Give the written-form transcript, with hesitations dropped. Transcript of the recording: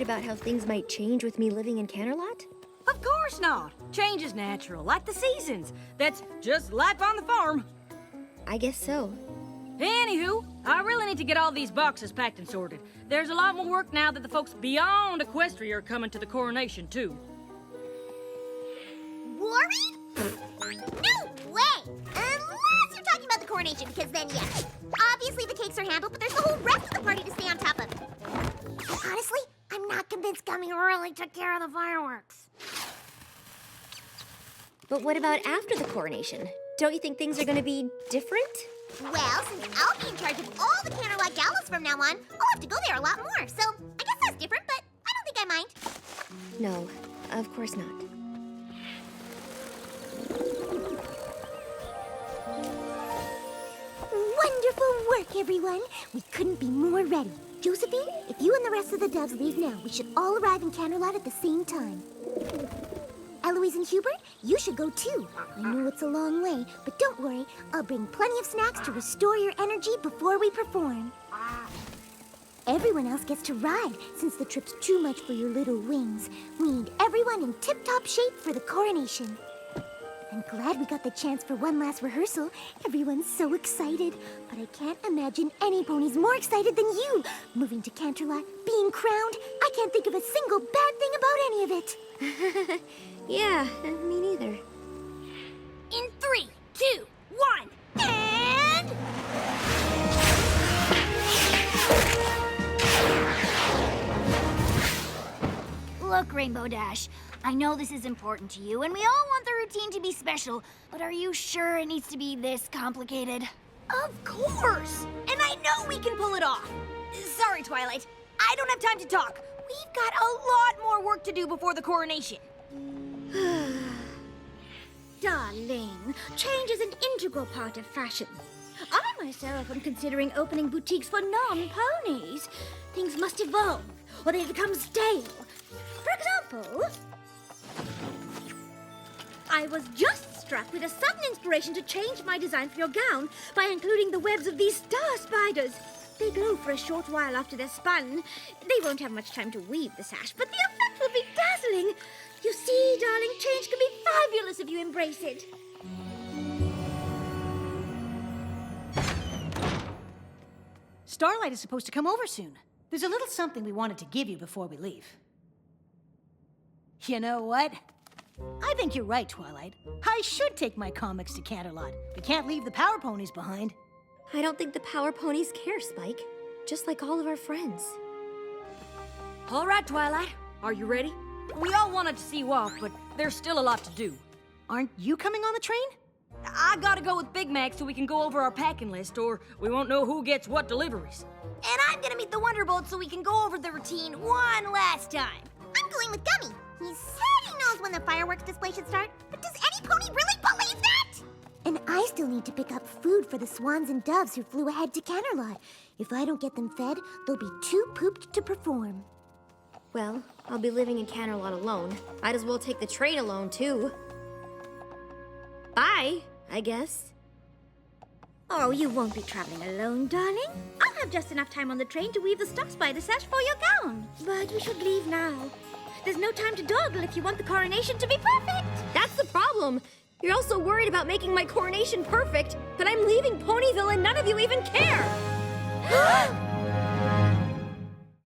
worried about how things might change with me living in Canterlot? Of course not. Change is natural, like the seasons. That's just life on the farm. I guess so. Anywho, I really need to get all these boxes packed and sorted. There's a lot more work now that the folks beyond Equestria are coming to the coronation, too. Worried? No way! Unless you're talking about the coronation, because then, yes. Obviously the cakes are handled, but there's the whole rest of the party to stay on top of. Honestly, I'm not convinced Gummy really took care of the fireworks. But what about after the coronation? Don't you think things are gonna be different? Well, since I'll be in charge of all the Canterlot galas from now on, I'll have to go there a lot more. So, I guess that's different, but I don't think I mind. No, of course not. Wonderful work, everyone. We couldn't be more ready. Josephine, if you and the rest of the doves leave now, we should all arrive in Canterlot at the same time. Eloise and Hubert, you should go too. I know it's a long way, but don't worry. I'll bring plenty of snacks to restore your energy before we perform. Everyone else gets to ride, since the trip's too much for your little wings. We need everyone in tip-top shape for the coronation. I'm glad we got the chance for one last rehearsal. Everyone's so excited. But I can't imagine any ponies more excited than you. Moving to Canterlot, being crowned, I can't think of a single bad thing about any of it. Yeah, me neither. In 3, 2, 1, and... Look, Rainbow Dash, I know this is important to you, and we all want the routine to be special, but are you sure it needs to be this complicated? Of course! And I know we can pull it off. Sorry, Twilight. I don't have time to talk. We've got a lot more work to do before the coronation. Darling, change is an integral part of fashion. I myself am considering opening boutiques for non-ponies. Things must evolve, or they become stale. For example, I was just struck with a sudden inspiration to change my design for your gown by including the webs of these star spiders. They glow for a short while after they're spun. They won't have much time to weave the sash, but the effect will be dazzling. You see, darling, change can be fabulous if you embrace it. Starlight is supposed to come over soon. There's a little something we wanted to give you before we leave. You know what? I think you're right, Twilight. I should take my comics to Canterlot. We can't leave the Power Ponies behind. I don't think the Power Ponies care, Spike. Just like all of our friends. All right, Twilight. Are you ready? We all wanted to see you off, but there's still a lot to do. Aren't you coming on the train? I gotta go with Big Mac so we can go over our packing list, or we won't know who gets what deliveries. And I'm gonna meet the Wonderbolt so we can go over the routine one last time. I'm going with Gummy. He said he knows when the fireworks display should start, but does any pony really believe that? And I still need to pick up food for the swans and doves who flew ahead to Canterlot. If I don't get them fed, they'll be too pooped to perform. Well, I'll be living in Canterlot alone. Might as well take the train alone, too. Bye, I guess. Oh, you won't be traveling alone, darling. I'll have just enough time on the train to weave the star spider sash for your gown. But we should leave now. There's no time to dawdle if you want the coronation to be perfect. That's the problem. You're also worried about making my coronation perfect, but I'm leaving Ponyville and none of you even care.